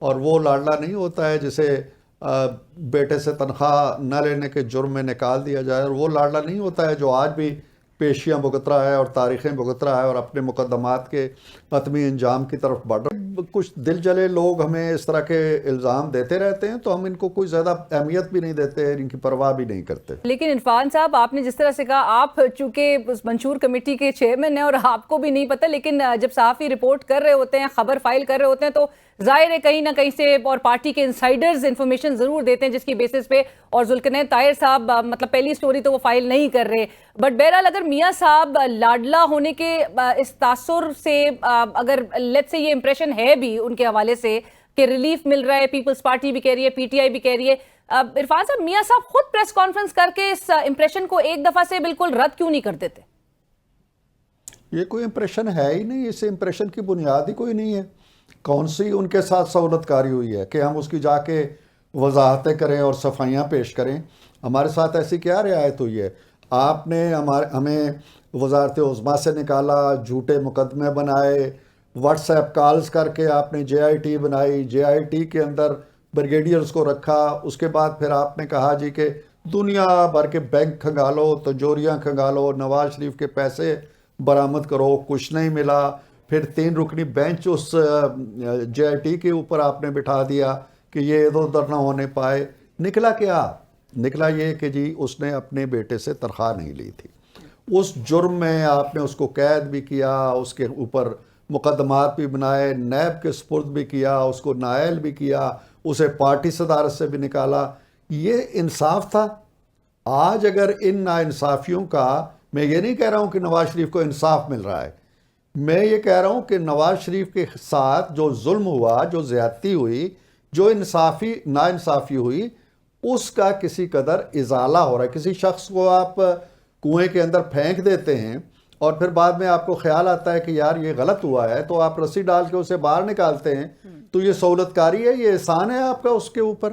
اور وہ لاڈلا نہیں ہوتا ہے جسے بیٹے سے تنخواہ نہ لینے کے جرم میں نکال دیا جائے، اور وہ لاڈلا نہیں ہوتا ہے جو آج بھی پیشیاں بھگت رہا ہے اور تاریخیں بھگت رہا ہے اور اپنے مقدمات کے حتمی انجام کی طرف بڑھ رہا ہے۔ کچھ دل جلے لوگ ہمیں اس طرح کے الزام دیتے رہتے ہیں تو ہم ان کو کوئی زیادہ اہمیت بھی نہیں دیتے، ان کی پرواہ بھی نہیں کرتے۔ لیکن عرفان صاحب، آپ نے جس طرح سے کہا، آپ چونکہ منشور کمیٹی کے چیئرمین ہیں اور آپ کو بھی نہیں پتہ، لیکن جب صحافی رپورٹ کر رہے ہوتے ہیں، خبر فائل کر رہے ہوتے ہیں، تو ظاہر ہے کہیں نہ کہیں سے اور پارٹی کے انسائیڈرز انفارمیشن ضرور دیتے ہیں جس کی بیسس پہ، اور ذوالقرنین طاہر صاحب مطلب پہلی سٹوری تو وہ فائل نہیں کر رہے، بٹ بہرحال اگر میاں صاحب لاڈلا ہونے کے اس تاثر سے اگر لیٹس سے یہ امپریشن ہے بھی ان کے حوالے سے کہ ریلیف مل رہا ہے، پیپلز پارٹی بھی کہہ رہی ہے، پی ٹی آئی بھی کہہ رہی ہے، عرفان صاحب میاں صاحب خود پریس کانفرنس کر کے اس امپریشن کو ایک دفعہ سے بالکل رد کیوں نہیں کر دیتے؟ یہ کوئی امپریشن ہے ہی نہیں، اس امپریشن کی بنیاد ہی کوئی نہیں ہے۔ کون سی ان کے ساتھ سہولت کاری ہوئی ہے کہ ہم اس کی جا کے وضاحتیں کریں اور صفائیاں پیش کریں؟ ہمارے ساتھ ایسی کیا رعایت ہوئی ہے؟ آپ نے ہمیں وزارت عظمیٰ سے نکالا، جھوٹے مقدمے بنائے، واٹس ایپ کالز کر کے آپ نے جے آئی ٹی بنائی، جے آئی ٹی کے اندر بریگیڈیئرز کو رکھا، اس کے بعد پھر آپ نے کہا جی کہ دنیا بھر کے بینک کھنگالو، تجوریاں کھنگالو، نواز شریف کے پیسے برآمد کرو، کچھ نہیں ملا۔ پھر 3 رکنی bench us J I T کے اوپر آپ نے بٹھا دیا کہ یہ ادھر ادھر نہ ہونے پائے۔ نکلا کیا؟ نکلا یہ کہ جی اس نے اپنے بیٹے سے تنخواہ نہیں لی تھی۔ اس جرم میں آپ نے اس کو قید بھی کیا، اس کے اوپر مقدمات بھی بنائے، نیب کے سپرد بھی کیا، اس کو نائل بھی کیا، اسے پارٹی صدارت سے بھی نکالا۔ یہ انصاف تھا؟ آج اگر ان ناانصافیوں کا، میں یہ نہیں کہہ رہا ہوں کہ نواز شریف کو انصاف مل رہا ہے، میں یہ کہہ رہا ہوں کہ نواز شریف کے ساتھ جو ظلم ہوا، جو زیادتی ہوئی، جو ناانصافی ہوئی، اس کا کسی قدر ازالہ ہو رہا ہے۔ کسی شخص کو آپ کنویں کے اندر پھینک دیتے ہیں اور پھر بعد میں آپ کو خیال آتا ہے کہ یار یہ غلط ہوا ہے، تو آپ رسی ڈال کے اسے باہر نکالتے ہیں، تو یہ سہولت کاری ہے، یہ احسان ہے آپ کا اس کے اوپر۔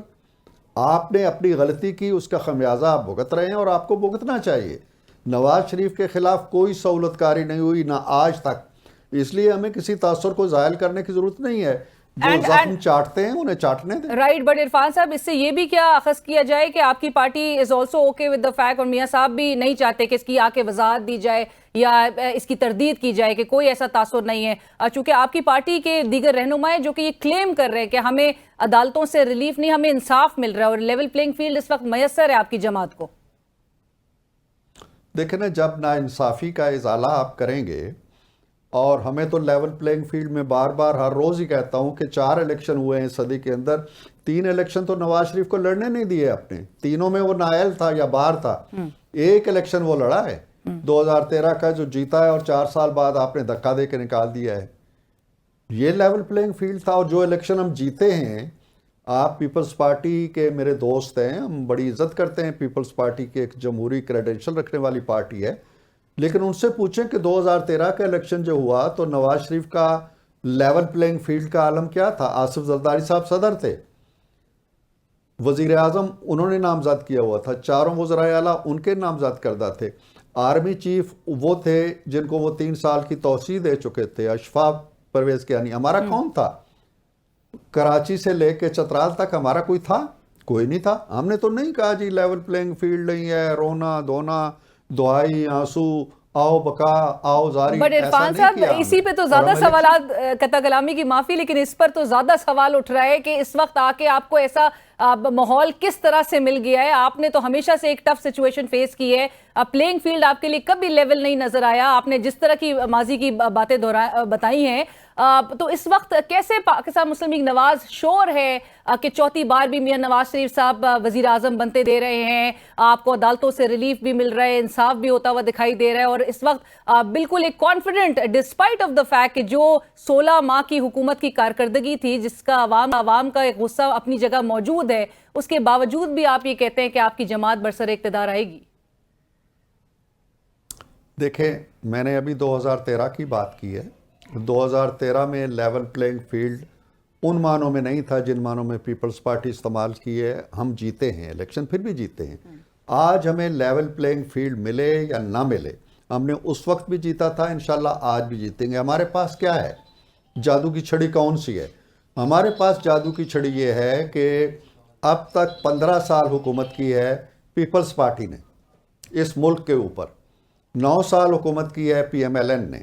آپ نے اپنی غلطی کی، اس کا خمیازہ آپ بھگت رہے ہیں اور آپ کو بھگتنا چاہیے۔ نواز شریف کے خلاف کوئی سہولت کاری نہیں ہوئی، نہ آج تک، اس لیے ہمیں کسی تاثر کو زائل کرنے کی ضرورت نہیں ہے۔ جو زخم چاٹتے ہیں انہیں چاٹنے دیں۔ رائٹ، بٹ عرفان صاحب اس سے یہ بھی کیا اخذ کیا جائے کہ آپ کی party is also okay with the fact, اور میاں صاحب بھی نہیں چاہتے کہ اس کی آ کے وضاحت دی جائے یا اس کی تردید کی جائے کہ کوئی ایسا تاثر نہیں ہے، چونکہ آپ کی پارٹی کے دیگر رہنمائیں جو کہ یہ کلیم کر رہے ہیں کہ ہمیں عدالتوں سے ریلیف نہیں، ہمیں انصاف مل رہا ہے اور لیول پلینگ فیلڈ اس وقت میسر ہے آپ کی جماعت کو؟ دیکھیں نا، جب ناانصافی کا ازالہ آپ کریں گے، اور ہمیں تو لیول پلینگ فیلڈ میں بار بار ہر روز ہی کہتا ہوں کہ 4 الیکشن ہوئے ہیں صدی کے اندر، 3 الیکشن تو نواز شریف کو لڑنے نہیں دیے اپنے، تینوں میں وہ نائل تھا یا باہر تھا۔ ایک الیکشن وہ لڑا ہے 2013 کا جو جیتا ہے، اور 4 سال بعد آپ نے دھکا دے کے نکال دیا ہے۔ یہ لیول پلینگ فیلڈ تھا۔ اور جو الیکشن ہم جیتے ہیں، آپ پیپلز پارٹی کے میرے دوست ہیں، ہم بڑی عزت کرتے ہیں پیپلز پارٹی کے، ایک جمہوری کریڈینشل رکھنے والی پارٹی ہے، لیکن ان سے پوچھیں کہ 2013 کا الیکشن جو ہوا تو نواز شریف کا لیول پلینگ فیلڈ کا عالم کیا تھا؟ آصف زرداری صاحب صدر تھے، وزیر اعظم انہوں نے نامزد کیا ہوا تھا، 4 وزرائے اعلیٰ ان کے نامزد کردہ تھے، آرمی چیف وہ تھے جن کو وہ 3 سال کی توسیع دے چکے تھے، اشفاق پرویز کیانی۔ ہمارا کون تھا؟ کراچی سے لے کے چترال تک ہمارا کوئی تھا؟ کوئی نہیں تھا۔ ہم نے تو نہیں کہا جی لیول پلینگ فیلڈ نہیں ہے، رونا دھونا، دعائی آنسو، آؤ بکا آؤ زاری، بٹ عرفان صاحب اسی پہ تو زیادہ سوالات، قطع کلامی کی معافی، لیکن اس پر تو زیادہ سوال اٹھ رہا ہے کہ اس وقت آ کے آپ کو ایسا ماحول کس طرح سے مل گیا ہے؟ آپ نے تو ہمیشہ سے ایک ٹف سچویشن فیس کی ہے، پلینگ فیلڈ آپ کے لیے کبھی لیول نہیں نظر آیا، آپ نے جس طرح کی ماضی کی باتیں بتائی ہیں، تو اس وقت کیسے پاکستان مسلم لیگ نواز شور ہے کہ 4تھی بار بھی میاں نواز شریف صاحب وزیر اعظم بنتے دے رہے ہیں، آپ کو عدالتوں سے ریلیف بھی مل رہا ہے، انصاف بھی ہوتا ہوا دکھائی دے رہا ہے، اور اس وقت بالکل ایک confident despite of the fact کہ جو 16 ماہ کی حکومت کی کارکردگی تھی، جس کا عوام کا ایک غصہ اپنی جگہ موجود ہے، اس کے باوجود بھی آپ یہ کہتے ہیں کہ آپ کی جماعت برسر اقتدار آئے گی؟ دیکھیں، میں نے ابھی 2013 کی بات کی ہے۔ 2013 میں لیول پلینگ فیلڈ ان معنوں میں نہیں تھا جن معنوں میں پیپلز پارٹی استعمال کی ہے۔ ہم جیتے ہیں الیکشن، پھر بھی جیتے ہیں۔ آج ہمیں لیول پلینگ فیلڈ ملے یا نہ ملے، ہم نے اس وقت بھی جیتا تھا، انشاءاللہ آج بھی جیتیں گے۔ ہمارے پاس کیا ہے؟ جادو کی چھڑی کون سی ہے؟ ہمارے پاس جادو کی چھڑی یہ ہے کہ اب تک 15 سال حکومت کی ہے پیپلز پارٹی نے اس ملک کے اوپر، 9 سال حکومت کی ہے PMLN نے،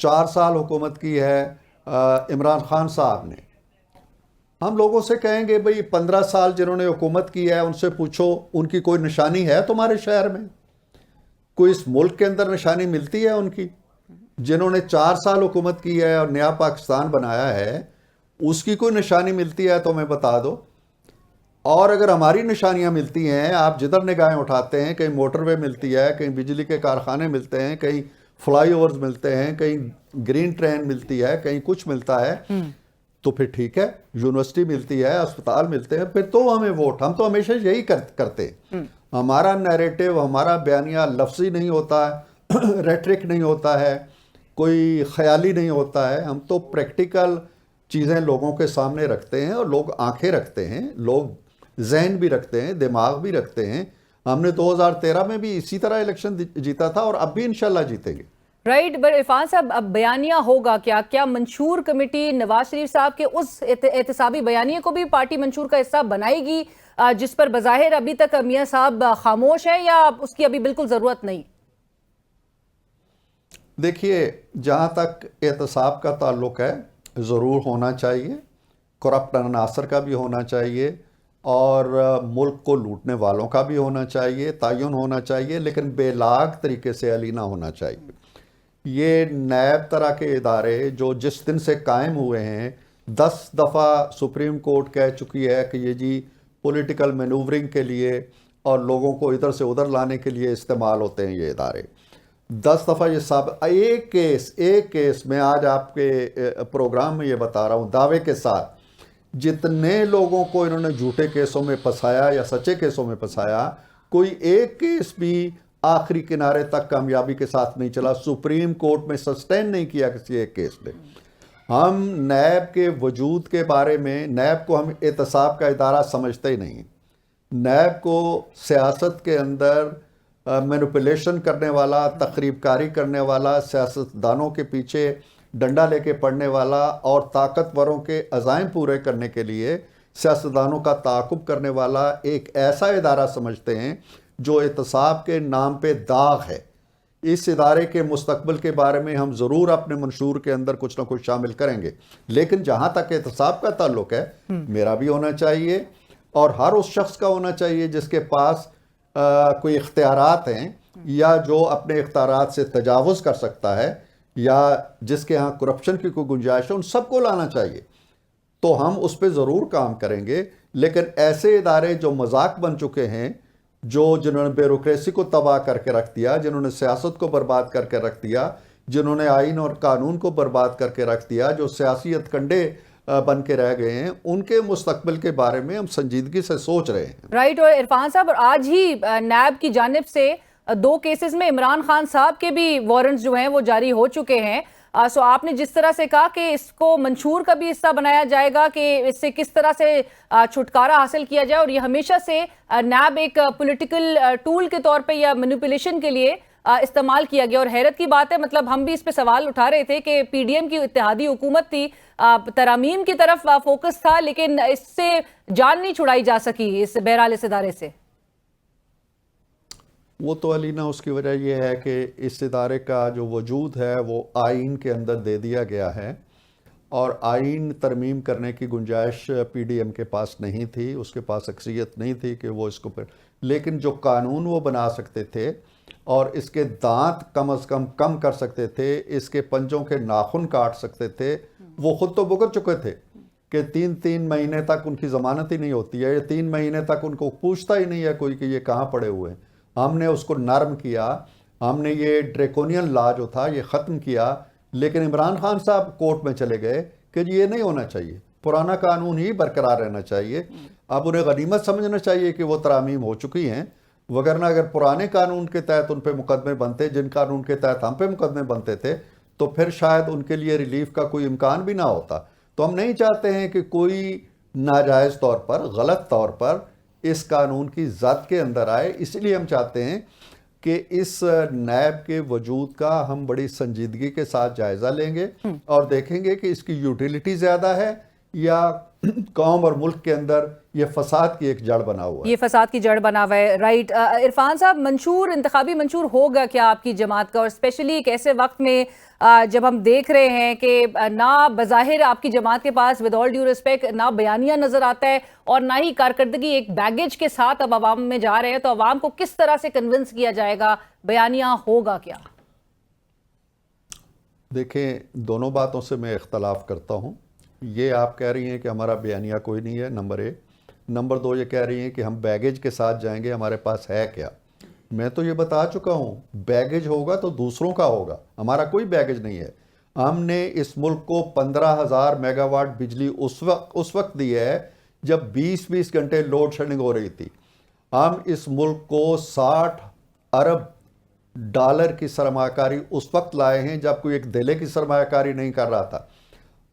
4 سال حکومت کی ہے عمران خان صاحب نے۔ ہم لوگوں سے کہیں گے بھئی 15 سال جنہوں نے حکومت کی ہے ان سے پوچھو ان کی کوئی نشانی ہے تمہارے شہر میں؟ کوئی اس ملک کے اندر نشانی ملتی ہے ان کی؟ جنہوں نے 4 سال حکومت کی ہے اور نیا پاکستان بنایا ہے اس کی کوئی نشانی ملتی ہے تو ہمیں بتا دو۔ اور اگر ہماری نشانیاں ملتی ہیں، آپ جدھر نگاہیں اٹھاتے ہیں، کہیں موٹر وے ملتی ہے، کہیں بجلی کے کارخانے ملتے ہیں، کہیں فلائی اوورز ملتے ہیں، کہیں گرین ٹرین ملتی ہے، کہیں کچھ ملتا ہے، تو پھر ٹھیک ہے، یونیورسٹی ملتی ہے، اسپتال ملتے ہیں، پھر تو ہمیں ووٹ۔ ہم تو ہمیشہ یہی کرتے ہیں۔ ہمارا نیریٹو، ہمارا بیانیہ لفظی نہیں ہوتا ہے، ریٹرک نہیں ہوتا ہے، کوئی خیالی نہیں ہوتا ہے، ہم تو پریکٹیکل چیزیں لوگوں کے سامنے رکھتے ہیں، اور لوگ آنکھیں رکھتے ہیں، لوگ ذہن بھی رکھتے ہیں، دماغ بھی رکھتے ہیں۔ ہم نے 2013 میں بھی اسی طرح الیکشن جیتا تھا اور اب بھی انشاءاللہ جیتیں گے۔ رائٹ، بٹ عرفان صاحب اب بیانیہ ہوگا کیا منشور کمیٹی نواز شریف صاحب کے اس احتسابی بیانیے کو بھی پارٹی منشور کا حصہ بنائے گی جس پر بظاہر ابھی تک میاں صاحب خاموش ہیں، یا اس کی ابھی بالکل ضرورت نہیں؟ دیکھیے، جہاں تک احتساب کا تعلق ہے ضرور ہونا چاہیے، کرپٹ عناصر کا بھی ہونا چاہیے، اور ملک کو لوٹنے والوں کا بھی ہونا چاہیے، تعین ہونا چاہیے، لیکن بے لاگ طریقے سے علی نہ ہونا چاہیے۔ یہ نیب طرح کے ادارے جو جس دن سے قائم ہوئے ہیں، 10 دفعہ سپریم کورٹ کہہ چکی ہے کہ یہ جی پولیٹیکل مینوورنگ کے لیے اور لوگوں کو ادھر سے ادھر لانے کے لیے استعمال ہوتے ہیں یہ ادارے۔ 10 دفعہ یہ ایک کیس میں آج آپ کے پروگرام میں یہ بتا رہا ہوں دعوے کے ساتھ، جتنے لوگوں کو انہوں نے جھوٹے کیسوں میں پھنسایا یا سچے کیسوں میں پھنسایا، کوئی ایک کیس بھی آخری کنارے تک کامیابی کے ساتھ نہیں چلا، سپریم کورٹ میں سسٹین نہیں کیا کسی ایک کیس نے۔ ہم نیب کے وجود کے بارے میں، نیب کو ہم احتساب کا ادارہ سمجھتے ہی نہیں۔ نیب کو سیاست کے اندر مینوپولیشن کرنے والا، تخریب کاری کرنے والا، سیاستدانوں کے پیچھے ڈنڈا لے کے پڑھنے والا اور طاقتوروں کے عزائم پورے کرنے کے لیے سیاستدانوں کا تعاقب کرنے والا ایک ایسا ادارہ سمجھتے ہیں جو احتساب کے نام پہ داغ ہے۔ اس ادارے کے مستقبل کے بارے میں ہم ضرور اپنے منشور کے اندر کچھ نہ کچھ شامل کریں گے، لیکن جہاں تک احتساب کا تعلق ہے، میرا بھی ہونا چاہیے اور ہر اس شخص کا ہونا چاہیے جس کے پاس کوئی اختیارات ہیں یا جو اپنے اختیارات سے تجاوز کر سکتا ہے یا جس کے ہاں کرپشن کی کوئی گنجائش ہے، ان سب کو لانا چاہیے۔ تو ہم اس پہ ضرور کام کریں گے، لیکن ایسے ادارے جو مذاق بن چکے ہیں، جنہوں نے بیوروکریسی کو تباہ کر کے رکھ دیا، جنہوں نے سیاست کو برباد کر کے رکھ دیا، جنہوں نے آئین اور قانون کو برباد کر کے رکھ دیا، جو سیاسی ہتھکنڈے بن کے رہ گئے ہیں، ان کے مستقبل کے بارے میں ہم سنجیدگی سے سوچ رہے ہیں۔ رائٹ، اور عرفان صاحب آج ہی نیب کی جانب سے 2 کیسز میں عمران خان صاحب کے بھی وارنٹس جو ہیں وہ جاری ہو چکے ہیں۔ سو آپ نے جس طرح سے کہا کہ اس کو منشور کا بھی حصہ بنایا جائے گا کہ اس سے کس طرح سے چھٹکارا حاصل کیا جائے، اور یہ ہمیشہ سے نیب ایک پولیٹیکل ٹول کے طور پہ یا مینوپولیشن کے لیے استعمال کیا گیا۔ اور حیرت کی بات ہے، مطلب ہم بھی اس پہ سوال اٹھا رہے تھے کہ PDM کی اتحادی حکومت تھی، ترامیم کی طرف فوکس تھا، لیکن اس سے جان نہیں چھڑائی جا سکی اس بہرحال اس ادارے سے۔ وہ تو علینا اس کی وجہ یہ ہے کہ اس ادارے کا جو وجود ہے وہ آئین کے اندر دے دیا گیا ہے، اور آئین ترمیم کرنے کی گنجائش PDM کے پاس نہیں تھی، اس کے پاس اکثریت نہیں تھی کہ وہ اس کو لیکن جو قانون وہ بنا سکتے تھے اور اس کے دانت کم از کم کر سکتے تھے، اس کے پنجوں کے ناخن کاٹ سکتے تھے، وہ خود تو بھگت چکے تھے کہ 3 مہینے تک ان کی ضمانت ہی نہیں ہوتی ہے، 3 مہینے تک ان کو پوچھتا ہی نہیں ہے کوئی کہ یہ کہاں پڑے ہوئے ہیں۔ ہم نے اس کو نرم کیا، ہم نے یہ ڈریکونین لا جو تھا یہ ختم کیا، لیکن عمران خان صاحب کورٹ میں چلے گئے کہ یہ نہیں ہونا چاہیے، پرانا قانون ہی برقرار رہنا چاہیے۔ اب انہیں غنیمت سمجھنا چاہیے کہ وہ ترامیم ہو چکی ہیں، وگرنہ اگر پرانے قانون کے تحت ان پہ مقدمے بنتے، جن قانون کے تحت ہم پہ مقدمے بنتے تھے، تو پھر شاید ان کے لیے ریلیف کا کوئی امکان بھی نہ ہوتا۔ تو ہم نہیں چاہتے ہیں کہ کوئی ناجائز طور پر، غلط طور پر اس قانون کی ذات کے اندر آئے، اس لیے ہم چاہتے ہیں کہ اس نیب کے وجود کا ہم بڑی سنجیدگی کے ساتھ جائزہ لیں گے اور دیکھیں گے کہ اس کی یوٹیلیٹی زیادہ ہے یا قوم اور ملک کے اندر یہ فساد کی ایک جڑ بنا ہوا ہے. یہ فساد کی جڑ بنا ہوا ہے. رائٹ. عرفان صاحب، انتخابی منشور ہوگا کیا آپ کی جماعت کا؟ اور اسپیشلی ایک ایسے وقت میں جب ہم دیکھ رہے ہیں کہ نہ بظاہر آپ کی جماعت کے پاس ود آل ڈیو ریسپیکٹ نہ بیانیہ نظر آتا ہے اور نہ ہی کارکردگی، ایک بیگیج کے ساتھ اب عوام میں جا رہے ہیں، تو عوام کو کس طرح سے کنونس کیا جائے گا؟ بیانیہ ہوگا کیا؟ دیکھیں، دونوں باتوں سے میں اختلاف کرتا ہوں. یہ آپ کہہ رہی ہیں کہ ہمارا بیانیہ کوئی نہیں ہے، نمبر 1. نمبر 2 یہ کہہ رہی ہیں کہ ہم بیگیج کے ساتھ جائیں گے، ہمارے پاس ہے کیا؟ میں تو یہ بتا چکا ہوں، بیگیج ہوگا تو دوسروں کا ہوگا، ہمارا کوئی بیگیج نہیں ہے. ہم نے اس ملک کو 15,000 میگا واٹ بجلی اس وقت دی ہے جب 20 گھنٹے لوڈ شیڈنگ ہو رہی تھی. ہم اس ملک کو 60 ارب ڈالر کی سرمایہ کاری اس وقت لائے ہیں جب کوئی ایک دھلے کی سرمایہ کاری نہیں کر رہا تھا.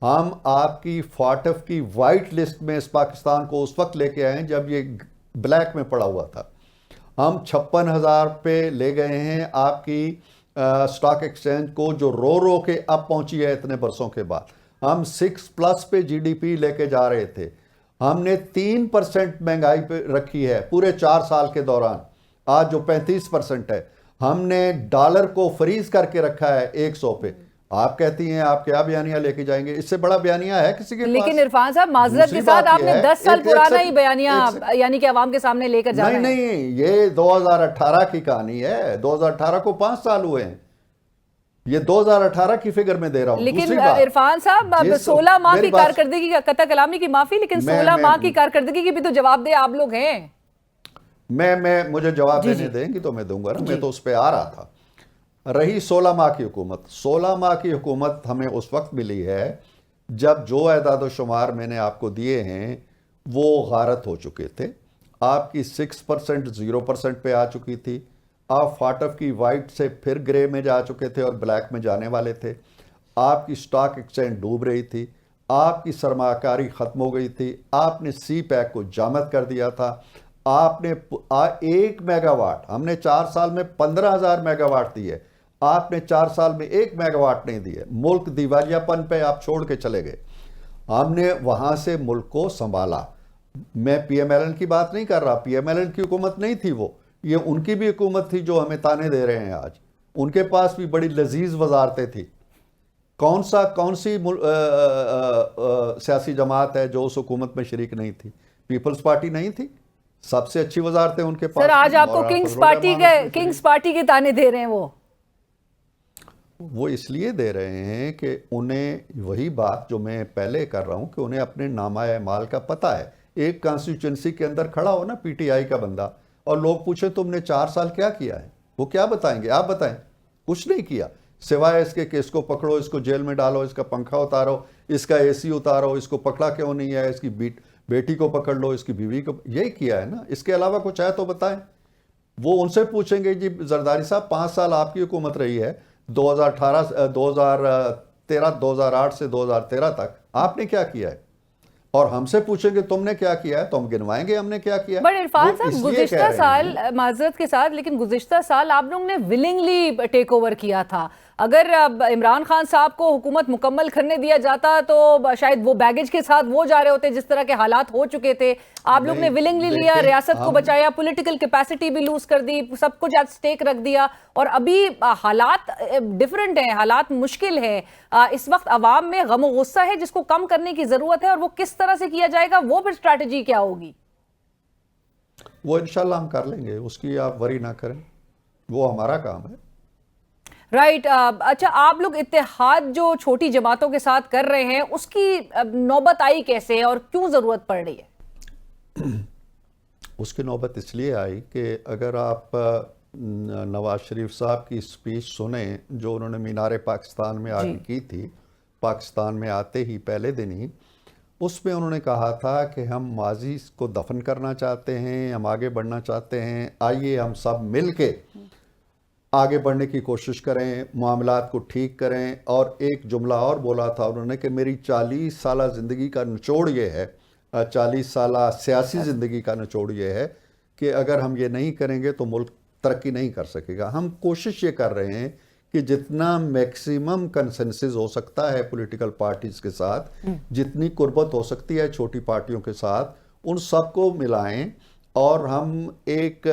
ہم آپ کی فاٹف کی وائٹ لسٹ میں اس پاکستان کو اس وقت لے کے آئے ہیں جب یہ بلیک میں پڑا ہوا تھا. ہم 56,000 پہ لے گئے ہیں آپ کی سٹاک ایکسچینج کو، جو رو کے اب پہنچی ہے اتنے برسوں کے بعد. ہم 6+ پہ جی ڈی پی لے کے جا رہے تھے. ہم نے 3% مہنگائی پہ رکھی ہے پورے 4 سال کے دوران، آج جو 35% ہے. ہم نے ڈالر کو فریز کر کے رکھا ہے 100 پہ. آپ کہتی ہیں آپ کیا بیانیہ لے کے جائیں گے؟ اس سے بڑا بیانیہ ہے کسی کے پاس؟ لیکن عرفان صاحب، معذرت کے ساتھ آپ نے 10 سال پرانا ہی بیانیہ یعنی کہ عوام کے سامنے لے کر جانا ہے. نہیں، یہ 2018 کی کہانی ہے. 2018 کو 5 سال ہوئے ہیں. یہ 2018 کی فگر میں دے رہا ہوں. لیکن عرفان صاحب، 16 ماہ کی کارکردگی کا قطع کلامی کی معافی، لیکن 16 ماہ کی کارکردگی کی بھی تو جواب دہ آپ لوگ ہیں. مجھے جواب دینے دیں گی تو میں دوں گا نا. میں تو اس پہ آ رہا تھا. رہی 16 ماہ کی حکومت، 16 ماہ کی حکومت ہمیں اس وقت ملی ہے جب جو اعداد و شمار میں نے آپ کو دیے ہیں وہ غارت ہو چکے تھے. آپ کی 6% 0% پہ آ چکی تھی. آپ فاٹف کی وائٹ سے پھر گرے میں جا چکے تھے اور بلیک میں جانے والے تھے. آپ کی سٹاک ایکسچینج ڈوب رہی تھی. آپ کی سرمایہ کاری ختم ہو گئی تھی. آپ نے سی پیک کو جامد کر دیا تھا. آپ نے 1 میگا واٹ، ہم نے 4 سال میں 15,000 میگا واٹ دی ہے. آپ نے 4 سال میں 1 میگا واٹ نہیں دی ہے. ملک دیوالیہ پن پہ آپ چھوڑ کے چلے گئے. ہم نے وہاں سے ملک کو سنبھالا. میں پی ایم ایل این کی بات نہیں کر رہا. پی ایم ایل این کی حکومت نہیں تھی وہ، یہ ان کی بھی حکومت تھی جو ہمیں تانے دے رہے ہیں آج. ان کے پاس بھی بڑی لذیذ وزارتیں تھی. کون سی سیاسی جماعت ہے جو اس حکومت میں شریک نہیں تھی؟ پیپلز پارٹی نہیں تھی؟ سب سے اچھی وزارتیں ان کے پاس. سر، آج آپ کو کنگز پارٹی کے تانے دے رہے ہیں. وہ اس لیے دے رہے ہیں کہ انہیں وہی بات جو میں پہلے کر رہا ہوں کہ انہیں اپنے نامہ اعمال کا پتہ ہے. ایک کانسٹیچوئنسی کے اندر کھڑا ہو نا پی ٹی آئی کا بندہ اور لوگ پوچھیں تم نے 4 سال کیا کیا ہے، وہ کیا بتائیں گے؟ آپ بتائیں. کچھ نہیں کیا سوائے اس کے کہ اس کو پکڑو، اس کو جیل میں ڈالو، اس کا پنکھا اتارو، اس کا اے سی اتارو، اس کو پکڑا کیوں نہیں ہے، اس کی بیٹی کو پکڑ لو، اس کی بیوی کو. یہی کیا ہے نا. اس کے علاوہ کچھ ہے تو بتائیں. وہ ان سے پوچھیں گے جی زرداری صاحب 5 سال آپ کی حکومت رہی ہے، 2008 سے 2013 تک آپ نے کیا کیا ہے، اور ہم سے پوچھیں گے تم نے کیا کیا ہے تو ہم گنوائیں گے ہم نے کیا کیا ہے. بٹ عرفان صاحب، گزشتہ سال، معذرت کے ساتھ، لیکن گزشتہ سال آپ لوگ نے ولنگلی ٹیک اوور کیا تھا. اگر عمران خان صاحب کو حکومت مکمل کرنے دیا جاتا تو شاید وہ بیگیج کے ساتھ وہ جا رہے ہوتے جس طرح کے حالات ہو چکے تھے. آپ لوگ نے ولنگلی لیا، ریاست کو بچایا، پولیٹیکل کیپیسٹی بھی لوز کر دی، سب کچھ ایٹ سٹیک رکھ دیا، اور ابھی حالات ڈیفرنٹ ہیں، حالات مشکل ہیں. اس وقت عوام میں غم و غصہ ہے جس کو کم کرنے کی ضرورت ہے، اور وہ کس طرح سے کیا جائے گا، وہ پھر اسٹریٹجی کیا ہوگی؟ وہ انشاءاللہ ہم کر لیں گے، اس کی آپ وری نہ کریں، وہ ہمارا کام ہے. رائٹ. اچھا، آپ لوگ اتحاد جو چھوٹی جماعتوں کے ساتھ کر رہے ہیں اس کی نوبت آئی کیسے اور کیوں ضرورت پڑ رہی ہے؟ اس کی نوبت اس لیے آئی کہ اگر آپ نواز شریف صاحب کی سپیچ سنیں جو انہوں نے مینار پاکستان میں آگے کی تھی، پاکستان میں آتے ہی پہلے دن ہی، اس میں انہوں نے کہا تھا کہ ہم ماضی کو دفن کرنا چاہتے ہیں، ہم آگے بڑھنا چاہتے ہیں، آئیے ہم سب مل کے آگے بڑھنے کی کوشش کریں، معاملات کو ٹھیک کریں. اور ایک جملہ اور بولا تھا انہوں نے کہ میری 40 سالہ زندگی کا نچوڑ یہ ہے، 40 سالہ سیاسی زندگی کا نچوڑ یہ ہے کہ اگر ہم یہ نہیں کریں گے تو ملک ترقی نہیں کر سکے گا. ہم کوشش یہ کر رہے ہیں کہ جتنا میکسیمم کنسنسس ہو سکتا ہے پولیٹیکل پارٹیز کے ساتھ، جتنی قربت ہو سکتی ہے چھوٹی پارٹیوں کے ساتھ، ان سب کو ملائیں اور ہم ایک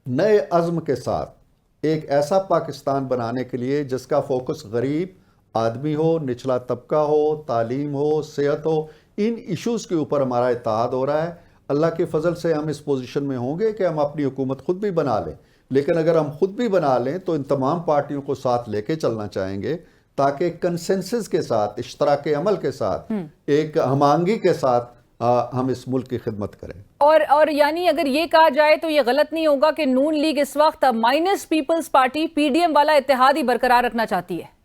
نئے عزم کے ساتھ ایک ایسا پاکستان بنانے کے لیے جس کا فوکس غریب آدمی ہو، نچلا طبقہ ہو، تعلیم ہو، صحت ہو، ان ایشوز کے اوپر ہمارا اتحاد ہو رہا ہے۔ اللہ کے فضل سے ہم اس پوزیشن میں ہوں گے کہ ہم اپنی حکومت خود بھی بنا لیں، لیکن اگر ہم خود بھی بنا لیں تو ان تمام پارٹیوں کو ساتھ لے کے چلنا چاہیں گے تاکہ کنسنسس کے ساتھ، اشتراک عمل کے ساتھ، ایک ہم آہنگی کے ساتھ ہم اس ملک کی خدمت کریں۔ اور یعنی اگر یہ کہا جائے تو یہ غلط نہیں ہوگا کہ نون لیگ اس وقت مائنس پیپلز پارٹی PDM والا اتحاد ہی برقرار رکھنا چاہتی ہے؟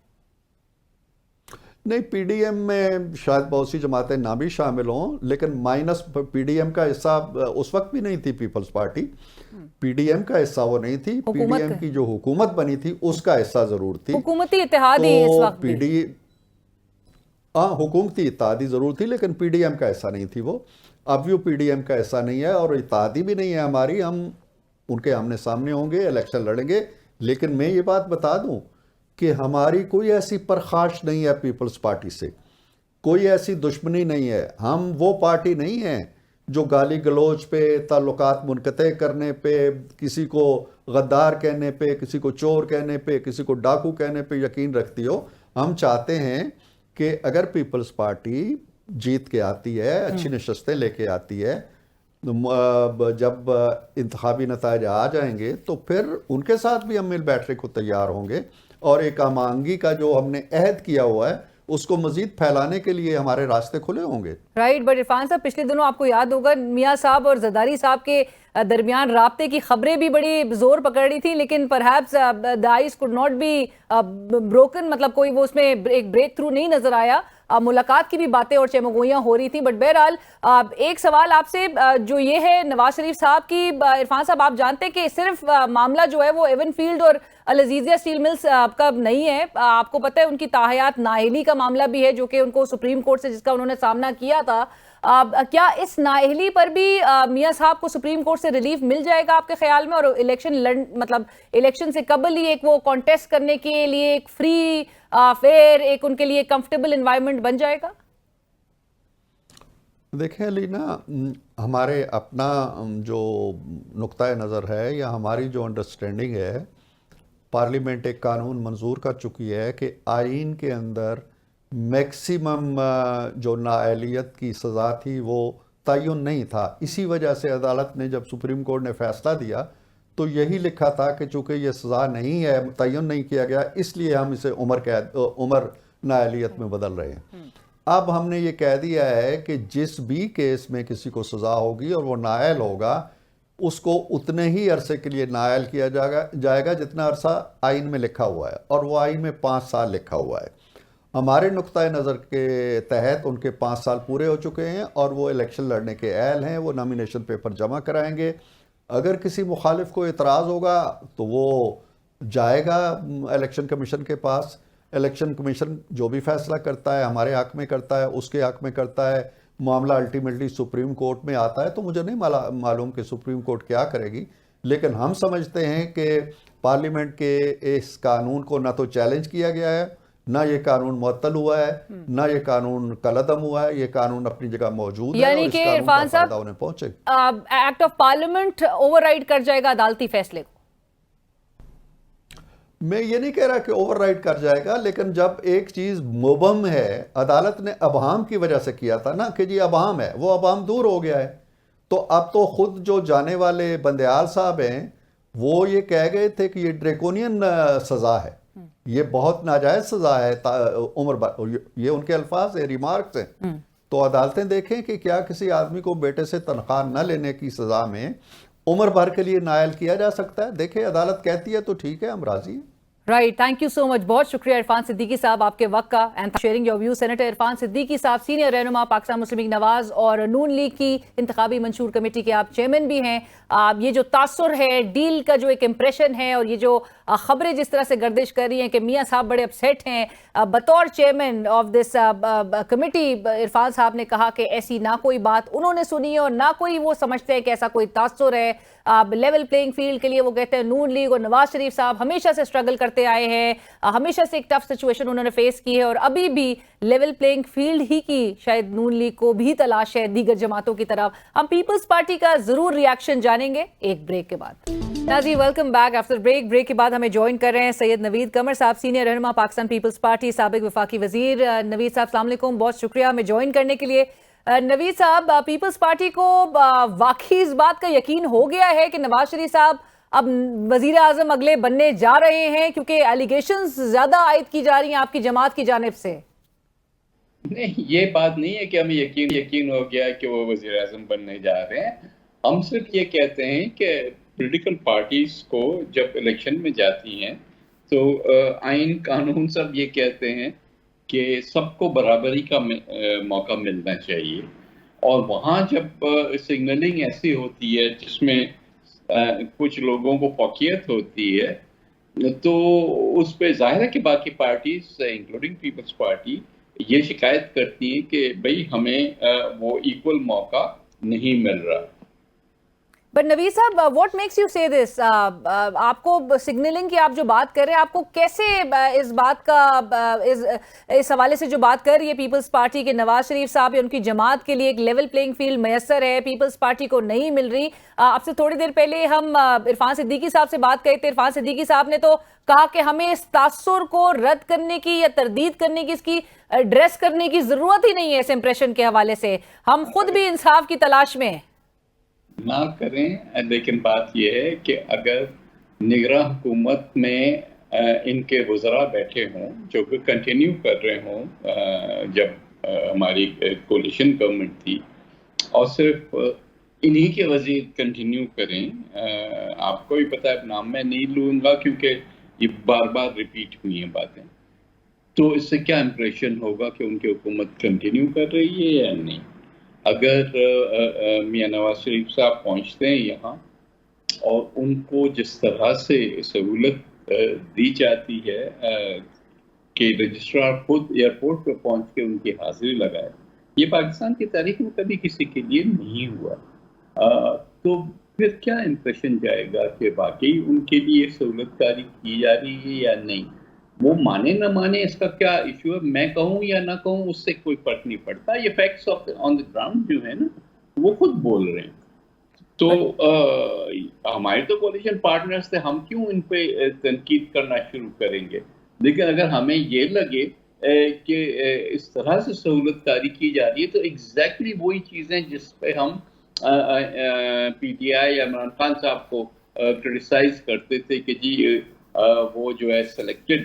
نہیں، PDM میں شاید بہت سی جماعتیں نہ بھی شامل ہوں، لیکن مائنس PDM کا حصہ اس وقت بھی نہیں تھی پیپلز پارٹی، PDM کا حصہ وہ نہیں تھی، PDM کی جو حکومت بنی تھی اس کا حصہ ضرور تھی، حکومتی اتحاد ہی اس وقت بھی۔ ہاں، حکومتی اتحادی ضرور تھی لیکن PDM کا حصہ نہیں تھی وہ۔ اب وہ PDM کا حصہ نہیں ہے اور اتحادی بھی نہیں ہے ہماری، ہم ان کے آمنے سامنے ہوں گے، الیکشن لڑیں گے، لیکن میں یہ بات بتا دوں کہ ہماری کوئی ایسی پرخاش نہیں ہے پیپلز پارٹی سے، کوئی ایسی دشمنی نہیں ہے۔ ہم وہ پارٹی نہیں ہیں جو گالی گلوچ پہ، تعلقات منقطع کرنے پہ، کسی کو غدار کہنے پہ، کسی کو چور کہنے پہ، کسی کو ڈاکو کہنے پہ یقین رکھتی ہو۔ ہم چاہتے ہیں کہ اگر پیپلز پارٹی جیت کے آتی ہے، اچھی نشستیں لے کے آتی ہے، جب انتخابی نتائج آ جائیں گے تو پھر ان کے ساتھ بھی ہم مل بیٹھنے کو تیار ہوں گے، اور ایک ہم آہنگی کا جو ہم نے عہد کیا ہوا ہے اس کو مزید پھیلانے کے لیے ہمارے راستے کھلے ہوں گے۔ رائٹ، بٹ عرفان صاحب پچھلے دنوں آپ کو یاد ہوگا میاں صاحب اور زرداری صاحب کے درمیان رابطے کی خبریں بھی بڑی زور پکڑ رہی تھیں، لیکن perhaps the ice could not be broken، مطلب کوئی وہ اس میں ایک بریک تھرو نہیں نظر آیا، ملاقات کی بھی باتیں اور چمگوئیاں ہو رہی تھیں۔ بٹ بہرحال ایک سوال آپ سے جو یہ ہے نواز شریف صاحب کی، عرفان صاحب آپ جانتے کہ صرف معاملہ جو ہے وہ ایون فیلڈ اور العزیزیہ اسٹیل ملز کا نہیں ہے، آپ کو پتہ ہے ان کی تاحیات نااہلی کا معاملہ بھی ہے جو کہ ان کو سپریم کورٹ سے جس کا انہوں نے سامنا کیا تھا۔ کیا اس نااہلی پر بھی میاں صاحب کو سپریم کورٹ سے ریلیف مل جائے گا آپ کے خیال میں، اور الیکشن سے قبل ہی ایک وہ کانٹیسٹ کرنے کے لیے ایک فری فیئر، ایک ان کے لیے کمفرٹیبل انوائرمنٹ بن جائے گا؟ دیکھیں علینا، ہمارے اپنا جو نقطۂ نظر ہے یا ہماری جو انڈرسٹینڈنگ ہے، پارلیمنٹ ایک قانون منظور کر چکی ہے کہ آئین کے اندر میکسیمم جو نااہلیت کی سزا تھی وہ تعین نہیں تھا۔ اسی وجہ سے عدالت نے جب سپریم کورٹ نے فیصلہ دیا تو یہی لکھا تھا کہ چونکہ یہ سزا نہیں ہے، تعین نہیں کیا گیا، اس لیے ہم اسے عمر نااہلیت میں بدل رہے ہیں۔ اب ہم نے یہ کہہ دیا ہے کہ جس بھی کیس میں کسی کو سزا ہوگی اور وہ نااہل ہوگا، اس کو اتنے ہی عرصے کے لیے نااہل کیا جائے گا جتنا عرصہ آئین میں لکھا ہوا ہے، اور وہ آئین میں 5 سال لکھا ہوا ہے۔ ہمارے نقطۂ نظر کے تحت ان کے 5 سال پورے ہو چکے ہیں اور وہ الیکشن لڑنے کے اہل ہیں، وہ نامینیشن پیپر جمع کرائیں گے۔ اگر کسی مخالف کو اعتراض ہوگا تو وہ جائے گا الیکشن کمیشن کے پاس، الیکشن کمیشن جو بھی فیصلہ کرتا ہے ہمارے حق میں کرتا ہے، اس کے حق میں کرتا ہے، معاملہ الٹیمیٹلی سپریم کورٹ میں آتا ہے، تو مجھے نہیں معلوم کہ سپریم کورٹ کیا کرے گی، لیکن ہم سمجھتے ہیں کہ پارلیمنٹ کے اس قانون کو نہ تو چیلنج کیا گیا ہے، نہ یہ قانون معطل ہوا ہے، نہ یہ قانون کالعدم ہوا ہے، یہ قانون اپنی جگہ موجود ہے، یعنی کہ عرفان صاحب انہیں پہنچے act of parliament over ride کر جائے گا عدالتی فیصلے کو؟ میں یہ نہیں کہہ رہا کہ اوور رائڈ کر جائے گا، لیکن جب ایک چیز مبہم ہے، عدالت نے ابہام کی وجہ سے کیا تھا نا کہ جی ابہام ہے، وہ ابہام دور ہو گیا ہے، تو اب تو خود جو جانے والے بندیال صاحب ہیں وہ یہ کہہ گئے تھے کہ یہ ڈریکونین سزا ہے، یہ بہت ناجائز سزا ہے عمر بھر، یہ ان کے الفاظ ہیں، ریمارکس ہیں۔ تو عدالتیں دیکھیں کہ کیا کسی آدمی کو بیٹے سے تنخواہ نہ لینے کی سزا میں عمر بھر کے لیے نااہل کیا جا سکتا ہے؟ دیکھیں عدالت کہتی ہے تو ٹھیک ہے، ہم راضی ہیں۔ Right, thank you so much, بہت شکریہ عرفان صدیقی صاحب آپ کے وقت کا and sharing your view. Senator Irfan Siddiqui صاحب سینئر رہنما پاکستان مسلم لیگ نواز اور نون لیگ کی انتخابی منشور کمیٹی کے آپ چیئرمین بھی ہیں۔ یہ جو تاثر ہے، ڈیل کا جو ایک امپریشن ہے، اور یہ جو خبریں جس طرح سے گردش کر رہی ہیں کہ میاں صاحب بڑے اپسیٹ ہیں، بطور chairman of this committee Irfan صاحب نے کہا کہ ایسی نہ کوئی بات انہوں نے سنی ہے اور نہ کوئی وہ سمجھتے ہیں کہ ایسا کوئی تاثر ہے۔ لیول پلینگ فیلڈ کے لیے وہ کہتے ہیں نون لیگ اور نواز شریف صاحب ہمیشہ سے اسٹرگل کرتے کرتے آئے ہیں, ہمیشہ سے ایک ٹف سچویشن انہوں نے فیس کی ہے, اور ابھی بھی لیول پلینگ فیلڈ ہی کی شاید نون لیگ کو بھی تلاش ہے دیگر جماعتوں کی طرف. ہم پیپلز پارٹی کا ضرور ریاکشن جانیں گے ایک بریک کے بعد. ناظرین ویلکم بیک آفٹر بریک کے بعد ہمیں جوائن کر رہے ہیں سید نوید قمر صاحب, سینئر رہنما پاکستان پیپلز پارٹی, سابق وفاقی وزیر. نوید صاحب السلام علیکم, بہت شکریہ ہمیں جوائن کرنے کے لیے. نوید صاحب, پیپلز پارٹی کو واقعی اس بات کا یقین ہو گیا ہے کہ نواز شریف صاحب اب وزیر اعظم اگلے بننے جا رہے ہیں, کیونکہ ایلیگیشنز زیادہ عائد کی جا رہی ہیں آپ کی جماعت کی جانب سے؟ نہیں, یہ بات نہیں ہے کہ ہمیں یقین ہو گیا کہ وہ وزیر اعظم بننے جا رہے ہیں. ہم صرف یہ کہتے ہیں کہ پولیٹیکل پارٹیز کو جب الیکشن میں جاتی ہیں تو آئین قانون سب یہ کہتے ہیں کہ سب کو برابری کا موقع ملنا چاہیے, اور وہاں جب سگنلنگ ایسی ہوتی ہے جس میں کچھ لوگوں کو فوقیت ہوتی ہے تو اس پہ ظاہر ہے کہ باقی پارٹیز انکلوڈنگ پیپلز پارٹی یہ شکایت کرتی ہیں کہ بھئی ہمیں وہ ایکول موقع نہیں مل رہا. بٹ نوید صاحب, واٹ میکس یو سے دس؟ آپ کو سگنلنگ کی آپ جو بات کر رہے ہیں, آپ کو کیسے اس بات کا اس حوالے سے جو بات کر رہی ہے پیپلز پارٹی کے نواز شریف صاحب یا ان کی جماعت کے لیے ایک لیول پلینگ فیلڈ میسر ہے, پیپلز پارٹی کو نہیں مل رہی؟ آپ سے تھوڑی دیر پہلے ہم عرفان صدیقی صاحب سے بات کر رہے تھے. عرفان صدیقی صاحب نے تو کہا کہ ہمیں اس تاثر کو رد کرنے کی یا تردید کرنے کی, اس کی ایڈریس کرنے کی ضرورت ہی نہیں ہے. اس امپریشن کے حوالے سے ہم خود بھی انصاف کی تلاش میں ہیں. نہ کریں, لیکن بات یہ ہے کہ اگر نگراں حکومت میں ان کے وزراء بیٹھے ہوں جو کہ کنٹینیو کر رہے ہوں جب ہماری کولیشن گورنمنٹ تھی, اور صرف انہی کے وزیر کنٹینیو کریں, آپ کو بھی پتہ ہے, نام میں نہیں لوں گا کیونکہ یہ بار بار ریپیٹ ہوئی ہیں باتیں, تو اس سے کیا امپریشن ہوگا کہ ان کی حکومت کنٹینیو کر رہی ہے یا نہیں. اگر میاں نواز شریف صاحب پہنچتے ہیں یہاں اور ان کو جس طرح سے سہولت دی جاتی ہے کہ رجسٹرار خود ایئرپورٹ پہ پہنچ کے ان کی حاضری لگائے, یہ پاکستان کی تاریخ میں کبھی کسی کے لیے نہیں ہوا. تو پھر کیا امپریشن جائے گا کہ واقعی ان کے لیے سہولت کاری کی جا رہی ہے یا نہیں. وہ مانے نہ مانے اس کا کیا ایشو ہے, میں کہوں یا نہ کہوں اس سے کوئی فرق نہیں پڑتا. یہ فیکٹس آن دی گراؤنڈ جو ہے نا وہ خود بول رہے ہیں. تو ہمارے تو کولیشن پارٹنرز تھے, ہم کیوں ان پہ تنقید کرنا شروع کریں گے. لیکن اگر ہمیں یہ لگے کہ اس طرح سے سہولت کاری کی جا رہی ہے تو ایگزیکٹلی وہی چیزیں جس پہ ہم پی ٹی آئی یا عمران خان صاحب کو کرٹیسائز کرتے تھے کہ جی وہ جو ہے سلیکٹڈ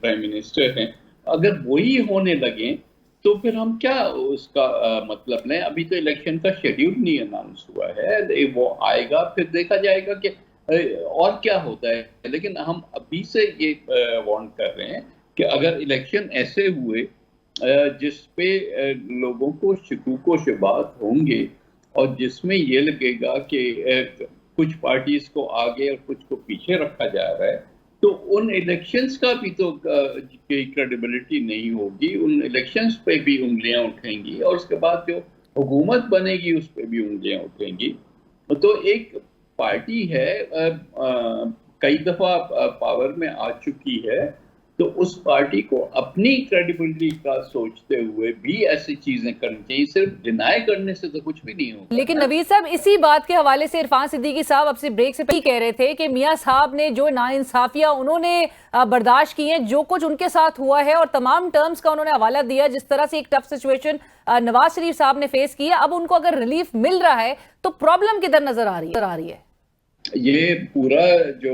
پرائم منسٹر ہیں, اگر وہی ہونے لگیں تو پھر ہم کیا اس کا مطلب لیں. ابھی تو الیکشن کا شیڈیول نہیں اناؤنس ہوا ہے, وہ آئے گا پھر دیکھا جائے گا کہ اور کیا ہوتا ہے. لیکن ہم ابھی سے یہ وارن کر رہے ہیں کہ اگر الیکشن ایسے ہوئے جس پہ لوگوں کو شکوک و شبہات ہوں گے اور جس میں یہ لگے گا کہ کچھ پارٹیز کو آگے اور کچھ کو پیچھے رکھا جا رہا ہے, تو ان الیکشنز کا بھی تو کریڈیبلٹی نہیں ہوگی. ان الیکشنز پہ بھی انگلیاں اٹھیں گی اور اس کے بعد جو حکومت بنے گی اس پہ بھی انگلیاں اٹھیں گی. تو ایک پارٹی ہے کئی دفعہ پاور میں آ چکی ہے, تو اس پارٹی کو اپنی کریڈیبلٹی کا سوچتے ہوئے بھی ایسی چیزیں کرنی چاہیے. صرف ڈینائی کرنے سے تو کچھ بھی نہیں ہوگا. لیکن نوید صاحب اسی بات کے حوالے سے عرفان صدیقی صاحب اب سے بریک سے پہلے کہہ رہے تھے کہ میاں صاحب نے جو ناانصافیاں انہوں نے برداشت کی ہیں, جو کچھ ان کے ساتھ ہوا ہے, اور تمام ٹرمز کا انہوں نے حوالہ دیا جس طرح سے ایک ٹف سچویشن نواز شریف صاحب نے فیس کی ہے, اب ان کو اگر ریلیف مل رہا ہے تو پرابلم کدھر نظر آ رہی ہے. یہ پورا جو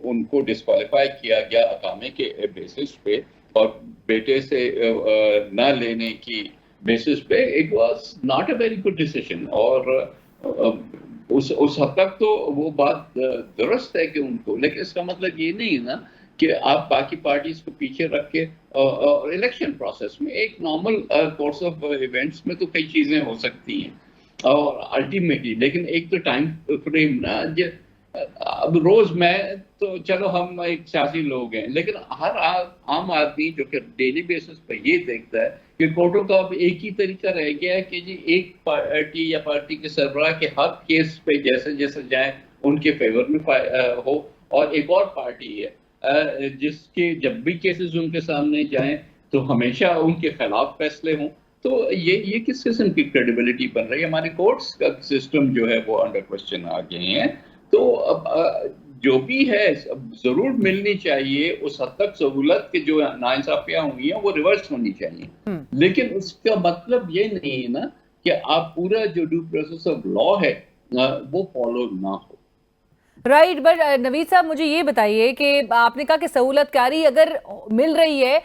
ان کو ڈسکوالیفائی کیا گیا اقامے کے بیسس پہ اور بیٹے سے نہ لینے کی بیسس پہ, it was not a very good decision. اور اس حد تک تو وہ بات درست ہے کہ ان کو, لیکن اس کا مطلب یہ نہیں نا کہ آپ باقی پارٹیز کو پیچھے رکھ کے الیکشن پروسیس میں ایک نارمل کورس آف ایونٹس میں تو کئی چیزیں ہو سکتی ہیں اور الٹیمیٹلی, لیکن ایک تو ٹائم فریم نا. اب روز میں تو چلو ہم ایک سیاسی لوگ ہیں, لیکن ہر عام آدمی جو کہ ڈیلی بیسس پہ یہ دیکھتا ہے کہ کورٹوں کا اب ایک ہی طریقہ رہ گیا ہے کہ جی ایک پارٹی یا پارٹی کے سربراہ کے ہر کیس پہ جیسے جیسے جائیں ان کے فیور میں ہو, اور ایک اور پارٹی ہے جس کے جب بھی کیسز ان کے سامنے جائیں تو ہمیشہ ان کے خلاف فیصلے ہوں. تو یہ کس قسم کی کریڈیبلٹی بن رہی ہے؟ ہماری کورٹس کا سسٹم جو ہے وہ انڈر کوسچن آ گئے ہیں. تو اب جو بھی ہے ضرور ملنی چاہیے اس حد تک سہولت کہ جو ناانصافیاں ہوئی ہیں وہ ریورس ہونی چاہیے. لیکن اس کا مطلب یہ نہیں ہے نا کہ آپ پورا جو ڈیو پروسیس آف لا ہے وہ فالو نہ ہو. رائٹ. بٹ نوید صاحب مجھے یہ بتائیے کہ آپ نے کہا کہ سہولت کاری اگر مل رہی ہے،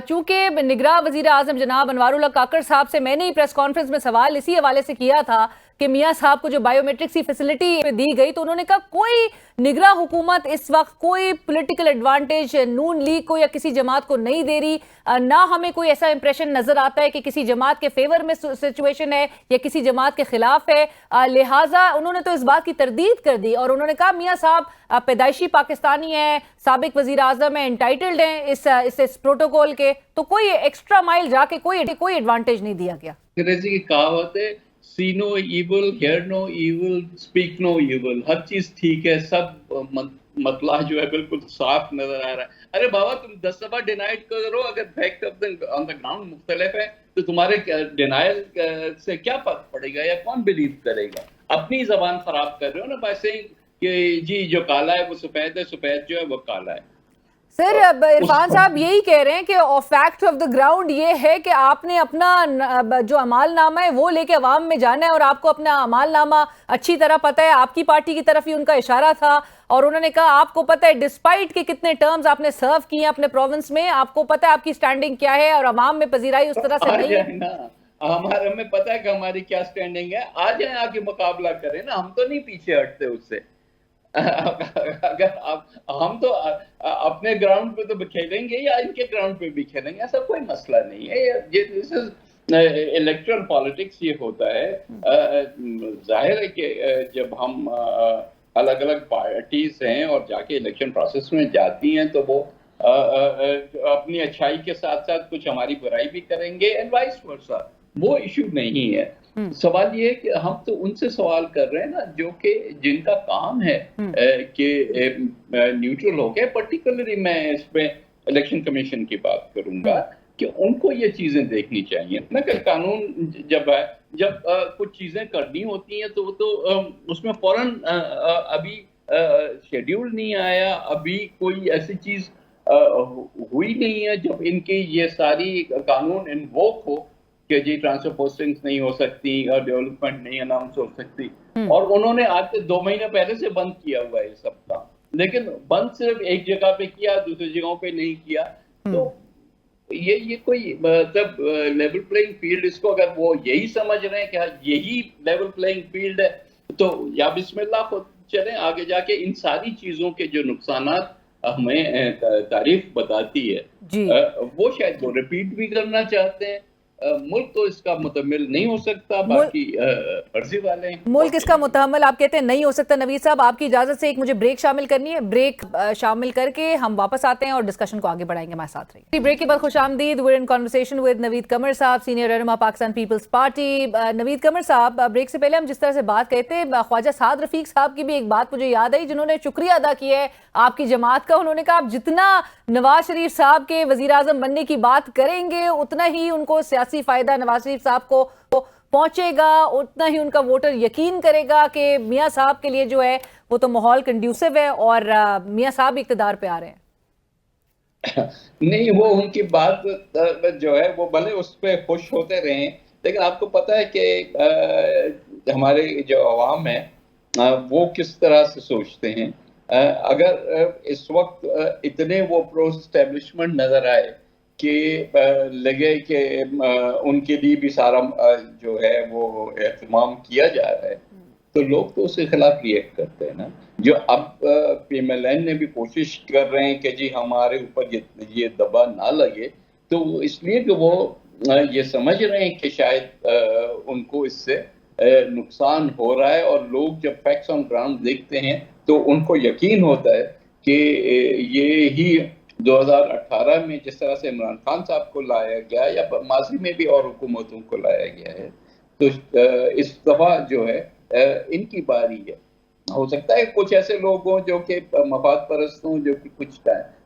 چونکہ نگراں وزیر اعظم جناب انوار اللہ کاکڑ صاحب سے میں نے پریس کانفرنس میں سوال اسی حوالے سے کیا تھا کہ میاں صاحب کو جو بائیو میٹرکس کی فیسلٹی دی گئی تو انہوں نے کہا کوئی نگراں حکومت اس وقت کوئی پولیٹیکل ایڈوانٹیج نون لیگ کو یا کسی جماعت کو نہیں دے رہی، نہ ہمیں کوئی ایسا امپریشن نظر آتا ہے کہ کسی جماعت کے فیور میں سچویشن ہے یا کسی جماعت کے خلاف ہے. لہٰذا انہوں نے تو اس بات کی تردید کر دی اور انہوں نے کہا میاں صاحب پیدائشی پاکستانی ہیں، سابق وزیر اعظم ہیں، انٹائٹلڈ ہیں اس پروٹوکول کے، تو کوئی ایکسٹرا مائل جا کے کوئی ایڈوانٹیج نہیں دیا گیا. انگریزی کی کہاوت ہے see no evil, hear no evil, speak no evil. ہر چیز ٹھیک ہے، سب مطلع جو ہے بالکل صاف نظر آ رہا ہے. ارے بابا تم 10 دفعہ ڈینائڈ کرو، اگر فیکٹ آن دا گراؤنڈ مختلف ہے تو تمہارے ڈینائل سے کیا فرق پڑے گا یا کون بلیو کرے گا؟ اپنی زبان خراب کر رہے ہو نا ویسے کہ جی جو کالا ہے وہ سفید ہے، سفید جو ہے وہ کالا ہے. سر عرفان صاحب یہی کہہ رہے ہیں کہ فیکٹ آف دا گراؤنڈ یہ ہے کہ آپ نے اپنا جو عمال نامہ ہے وہ لے کے عوام میں جانا ہے، اور آپ کو اپنا عمال نامہ اچھی طرح پتہ ہے. آپ کی پارٹی کی طرف ہی ان کا اشارہ تھا اور انہوں نے کہا آپ کو پتہ ہے ڈسپائٹ کہ کتنے ٹرمز آپ نے سرو کیے ہیں اپنے پروونس میں، آپ کو پتہ ہے آپ کی سٹینڈنگ کیا ہے اور عوام میں پذیرائی اس طرح سے نہیں ہے. ہمارا ہمیں پتہ ہے کہ ہماری کیا سٹینڈنگ ہے. آ جائیں آ کے مقابلہ کریں نا، ہم تو نہیں پیچھے ہٹتے اس سے. اگر ہم تو اپنے گراؤنڈ پہ تو کھیلیں گے یا ان کے گراؤنڈ پہ بھی کھیلیں گے، ایسا کوئی مسئلہ نہیں ہے. الیکٹرل پالیٹکس یہ ہوتا ہے. ظاہر ہے کہ جب ہم الگ الگ پارٹیز ہیں اور جا کے الیکشن پروسیس میں جاتی ہیں تو وہ اپنی اچھائی کے ساتھ ساتھ کچھ ہماری برائی بھی کریں گے اینڈ وائس ورسا. وہ ایشو نہیں ہے. سوال یہ ہے کہ ہم تو ان سے سوال کر رہے ہیں نا جو کہ جن کا کام ہے کہ نیوٹرل ہو گئے. پرٹیکولرلی میں اس پہ الیکشن کمیشن کی بات کروں گا کہ ان کو یہ چیزیں دیکھنی چاہیے نا کہ قانون جب کچھ چیزیں کرنی ہوتی ہیں تو اس میں فوراً ابھی شیڈیول نہیں آیا، ابھی کوئی ایسی چیز ہوئی نہیں ہے جب ان کی یہ ساری قانون انووک ہو کہ جی ٹرانسفر پوسٹنگز نہیں ہو سکتی اور ڈیولپمنٹ نہیں اناؤنس ہو سکتی. اور انہوں نے آج سے 2 مہینے پہلے سے بند کیا ہوا ہے یہ سب کام، لیکن بند صرف ایک جگہ پہ کیا، دوسری جگہوں پہ نہیں کیا. تو یہ کوئی مطلب لیول پلینگ فیلڈ، اس کو اگر وہ یہی سمجھ رہے ہیں کہ یہی لیول پلینگ فیلڈ ہے تو یا بسم اللہ خود چلیں آگے جا کے. ان ساری چیزوں کے جو نقصانات ہمیں تاریخ بتاتی ہے وہ شاید وہ ریپیٹ بھی کرنا چاہتے ہیں. ملک تو اس کا متحمل نہیں ہو سکتا، باقی مرضی والے ہیں. ملک اس کا متحمل آپ کہتے ہیں نہیں ہو سکتا. نوید صاحب آپ کی اجازت سے ایک مجھے بریک شامل کرنی ہے، بریک شامل کر کے ہم واپس آتے ہیں اور ڈسکشن کو آگے بڑھائیں گے. ہمارے ساتھ رہیے. بریک کے بعد خوش آمدید. ویئر ان کنورسیشن ود نوید قمر صاحب، سینئر رہنما پاکستان پیپلز پارٹی. نوید قمر صاحب، بریک سے پہلے ہم جس طرح سے بات کہتے ہیں، خواجہ سعد رفیق صاحب کی بھی ایک بات مجھے یاد آئی جنہوں نے شکریہ ادا کیا ہے آپ کی جماعت کا. انہوں نے کہا آپ جتنا نواز شریف صاحب کے وزیر اعظم بننے کی بات کریں گے اتنا ہی ان کو سیاسی فائدہ نواز شریف صاحب کو پہنچے گا، اتنا ہی ان کا ووٹر یقین کرے گا کہ میاں صاحب کے لیے جو ہے وہ تو ماحول کنڈیوسو ہے اور میاں صاحب اقتدار پہ آ رہے ہیں. نہیں، وہ ان کی بات جو ہے وہ بھلے اس پہ خوش ہوتے رہے، لیکن آپ کو پتہ ہے کہ ہمارے جو عوام ہے وہ کس طرح سے سوچتے ہیں. اگر اس وقت اتنے وہ پرو اسٹیبلشمنٹ نظر آئے کہ لگے کہ ان کے لیے بھی سارا جو ہے وہ اہتمام کیا جا رہا ہے تو لوگ تو اس کے خلاف ریئیکٹ کرتے ہیں نا. جو اب پی ایم ایل این نے بھی کوشش کر رہے ہیں کہ جی ہمارے اوپر یہ دبا نہ لگے، تو اس لیے کہ وہ یہ سمجھ رہے ہیں کہ شاید ان کو اس سے نقصان ہو رہا ہے. اور لوگ جب فیکٹس آن گراؤنڈ دیکھتے ہیں تو ان کو یقین ہوتا ہے کہ یہ ہی 2018 میں جس طرح سے عمران خان صاحب کو لایا گیا یا ماضی میں بھی اور حکومتوں کو لایا گیا ہے، تو اس دفعہ جو ہے ان کی باری ہے. ہو سکتا ہے کچھ ایسے لوگ ہوں جو کہ مفاد پرست ہوں، جو کہ کچھ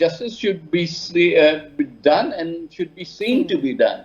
justice should be done and should be seen to be done.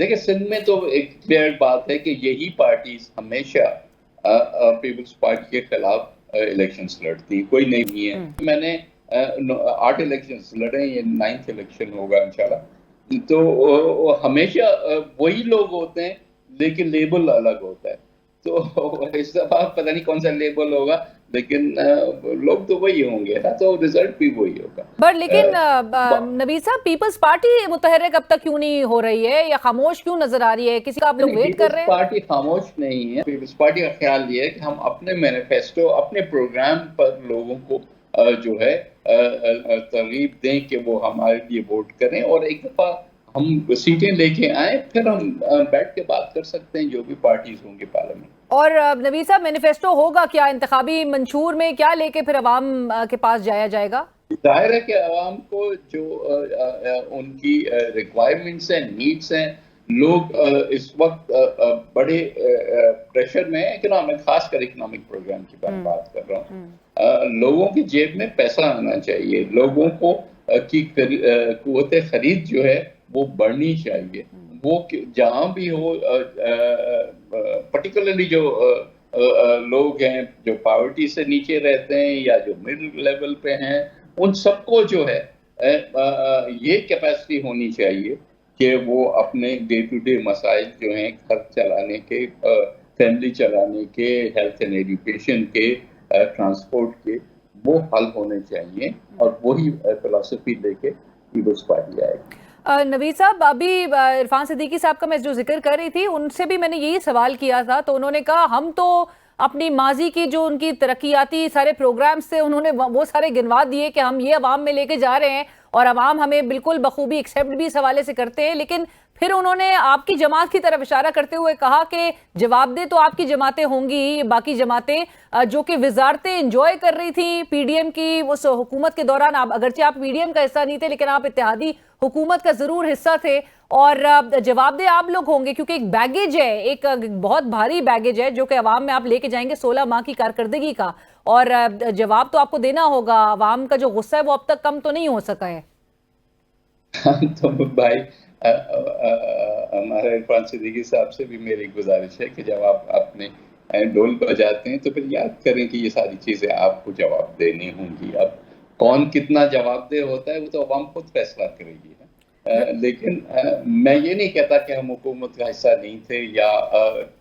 دیکھیں سندھ میں تو ایک کلیئر بات ہے کہ یہی پارٹیز ہمیشہ پیپلز پارٹی کے خلاف الیکشنز لڑتی، کوئی نہیں ہے. میں نے 8 الیکشنز لڑے، یہ 9th الیکشن ہوگا انشاءاللہ. تو ہمیشہ وہی لوگ ہوتے ہیں لیکن لیبل الگ ہوتا ہے. تو اس دفعہ پتہ نہیں کون سا لیبل ہوگا، لیکن لوگ تو وہی ہوں گے نا، تو رزلٹ بھی وہی ہوگا. بٹ لیکن نوید صاحب، پیپلز پارٹی متحرک اب تک کیوں نہیں ہو رہی ہے یا خاموش کیوں نظر آ رہی ہے؟ کسی کا آپ لوگ ویٹ کر رہے ہیں؟ پیپلز پارٹی خاموش نہیں ہے. پیپلز پارٹی کا خیال یہ ہے کہ ہم اپنے مینیفیسٹو، اپنے پروگرام پر لوگوں کو جو ہے ترغیب دیں کہ وہ ہمارے لیے ووٹ کریں، اور ایک دفعہ ہم سیٹیں لے کے آئیں، پھر ہم بیٹھ کے بات کر سکتے ہیں جو بھی پارٹیز ہوں گے پارلیمنٹ. اور نوید صاحب، مینیفیسٹو ہوگا کیا؟ انتخابی منشور میں کیا لے کے پھر عوام کے پاس جایا جائے گا؟ ظاہر ہے کہ عوام کو جو ان کی ریکوائرمنٹس ہیں، نیڈس ہیں، لوگ اس وقت بڑے پریشر میں ہیں اکنامک، خاص کر اکنامک پروگرام کی بات کر رہا ہوں. لوگوں کی جیب میں پیسہ آنا چاہیے، لوگوں کو کی قوت خرید جو ہے وہ بڑھنی چاہیے. وہ جہاں بھی ہو، پرٹیکولرلی جو لوگ ہیں جو پاورٹی سے نیچے رہتے ہیں یا جو مڈل لیول پہ ہیں، ان سب کو جو ہے یہ کیپیسٹی ہونی چاہیے کہ وہ اپنے ڈے ٹو ڈے مسائل جو ہیں، گھر چلانے کے، فیملی چلانے کے، ہیلتھ اینڈ ایجوکیشن کے، ٹرانسپورٹ کے، وہ حل ہونے چاہیے. اور وہی فلسفی لے کے پیپلز پارٹی آئے گی. نوید صاحب، ابھی عرفان صدیقی صاحب کا میں جو ذکر کر رہی تھی، ان سے بھی میں نے یہی سوال کیا تھا، تو انہوں نے کہا ہم تو اپنی ماضی کی جو ان کی ترقیاتی سارے پروگرامز تھے، انہوں نے وہ سارے گنوا دیے کہ ہم یہ عوام میں لے کے جا رہے ہیں، اور عوام ہمیں بالکل بخوبی ایکسیپٹ بھی اس حوالے سے کرتے ہیں. لیکن پھر انہوں نے آپ کی جماعت کی طرف اشارہ کرتے ہوئے کہا کہ جواب دہ تو آپ کی جماعتیں ہوں گی، باقی جماعتیں جو کہ وزارتیں انجوائے کر رہی تھیں پی ڈی ایم کی اس حکومت کے دوران. آپ اگرچہ آپ پی ڈی ایم کا حصہ نہیں تھے، لیکن آپ اتحادی حکومت کا ضرور حصہ تھے، اور جواب دہ آپ لوگ ہوں گے، کیونکہ ایک بیگیج ہے، ایک بہت بھاری بیگیج ہے جو کہ عوام میں آپ لے کے جائیں گے 16 ماہ کی کارکردگی کا، اور جواب تو آپ کو دینا ہوگا. عوام کا جو غصہ ہے وہ اب تک کم تو نہیں ہو سکا ہے. تو بھائی، ہمارے عرفان صدیقی صاحب سے بھی میری گزارش ہے کہ جب آپ اپنے ڈول بجاتے ہیں تو پھر یاد کریں کہ یہ ساری چیزیں آپ کو جواب دینی ہوں گی. اب کون کتنا جواب دہ ہوتا ہے وہ تو عوام خود فیصلہ کرے گی. لیکن میں یہ نہیں کہتا کہ ہم حکومت کا حصہ نہیں تھے یا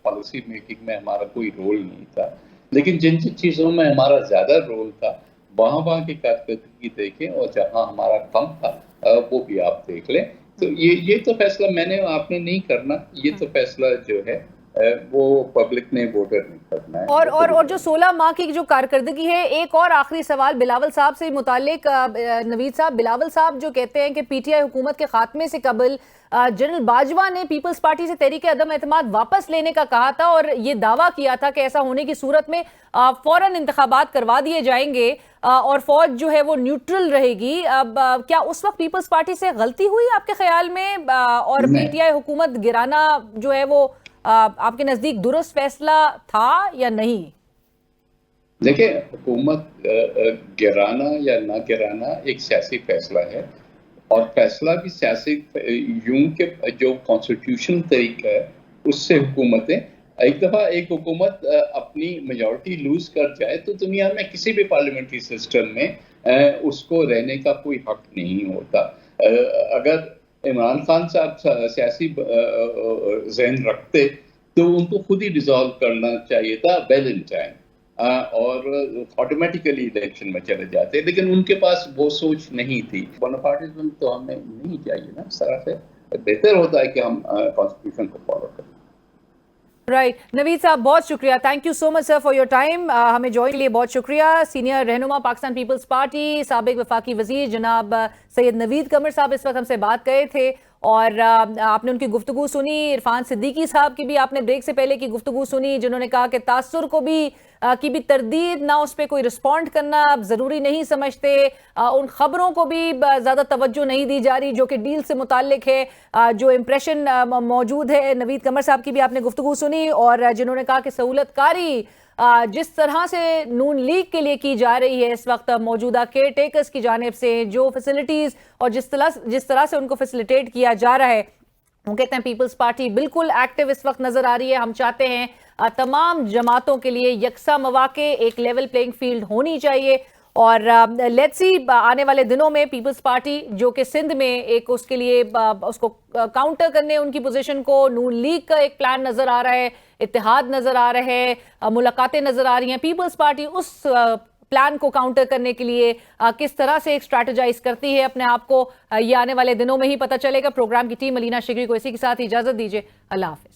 پالیسی میکنگ میں ہمارا کوئی رول نہیں تھا، لیکن جن چیزوں میں ہمارا زیادہ رول تھا وہاں کی کارکردگی دیکھیں، اور جہاں ہمارا کم تھا وہ بھی آپ دیکھ لیں. تو یہ تو فیصلہ میں نے آپ نے نہیں کرنا، یہ تو فیصلہ جو ہے وہ پبلک نے، ووٹر نے کرنا ہے. اور جو 16 ماہ کی جو کارکردگی ہے، ایک اور آخری سوال بلاول صاحب سے متعلق. نوید صاحب، بلاول صاحب جو کہتے ہیں کہ پی ٹی آئی حکومت کے خاتمے سے قبل جنرل باجوہ نے پیپلز پارٹی سے تحریک عدم اعتماد واپس لینے کا کہا تھا، اور یہ دعویٰ کیا تھا کہ ایسا ہونے کی صورت میں فوراً انتخابات کروا دیے جائیں گے اور فوج جو ہے وہ نیوٹرل رہے گی. اب کیا اس وقت پیپلز پارٹی سے غلطی ہوئی آپ کے خیال میں، اور پی ٹی آئی حکومت گرانا جو ہے وہ آپ کے نزدیک درست فیصلہ تھا یا نہیں؟ دیکھیں، حکومت گرانا یا نہ گرانا ایک سیاسی فیصلہ ہے، اور فیصلہ بھی سیاسی یوں کہ جو کانسٹیٹیوشن طریقہ ہے اس سے حکومتیں، ایک دفعہ ایک حکومت اپنی میجورٹی لوز کر جائے تو دنیا میں کسی بھی پارلیمنٹری سسٹم میں اس کو رہنے کا کوئی حق نہیں ہوتا. اگر عمران خان صاحب سیاسی ذہن رکھتے تو ان کو خود ہی ڈیزالو کرنا چاہیے تھا ویل ان ٹائم، اور آٹومیٹیکلی الیکشن میں چلے جاتے، لیکن ان کے پاس وہ سوچ نہیں تھی. بوناپارٹزم تو ہمیں نہیں چاہیے نا. اس طرح سے بہتر ہوتا ہے کہ ہم کانسٹیٹیوشن کو فالو کریں. رائٹ. نوید صاحب، بہت شکریہ. Thank you so much sir for your time. ہمیں جوائن کے لیے بہت شکریہ. سینئر رہنما پاکستان پیپلز پارٹی، سابق وفاقی وزیر جناب سید نوید قمر صاحب اس وقت ہم سے بات کر رہے تھے، اور آپ نے ان کی گفتگو سنی. عرفان صدیقی صاحب کی بھی آپ نے بریک سے پہلے کی گفتگو سنی، جنہوں نے کہا کہ تاثر کو بھی کی بھی تردید نہ، اس پہ کوئی رسپونڈ کرنا اب ضروری نہیں سمجھتے. ان خبروں کو بھی زیادہ توجہ نہیں دی جا رہی جو کہ ڈیل سے متعلق ہے. جو امپریشن موجود ہے، نوید قمر صاحب کی بھی آپ نے گفتگو سنی، اور جنہوں نے کہا کہ سہولت کاری جس طرح سے نون لیگ کے لیے کی جا رہی ہے اس وقت موجودہ کیئر ٹیکرز کی جانب سے، جو فیسلٹیز اور جس طرح سے ان کو فیسیلیٹیٹ کیا جا رہا ہے، وہ کہتے ہیں پیپلز پارٹی بالکل ایکٹیو اس وقت نظر آ رہی ہے. ہم چاہتے ہیں تمام جماعتوں کے لیے یکساں مواقع، ایک لیول پلینگ فیلڈ ہونی چاہیے. اور لیٹس سی آنے والے دنوں میں پیپلز پارٹی جو کہ سندھ میں ایک اس کے لیے اس کو کاؤنٹر کرنے ان کی پوزیشن کو، نون لیگ کا ایک پلان نظر آ رہا ہے، اتحاد نظر آ رہا ہے، ملاقاتیں نظر آ رہی ہیں. پیپلز پارٹی اس پلان کو کاؤنٹر کرنے کے لیے کس طرح سے ایک اسٹریٹجائز کرتی ہے اپنے آپ کو، یہ آنے والے دنوں میں ہی پتہ چلے گا. پروگرام کی ٹیم علینا شگری کو اسی کے ساتھ اجازت دیجیے. اللہ حافظ.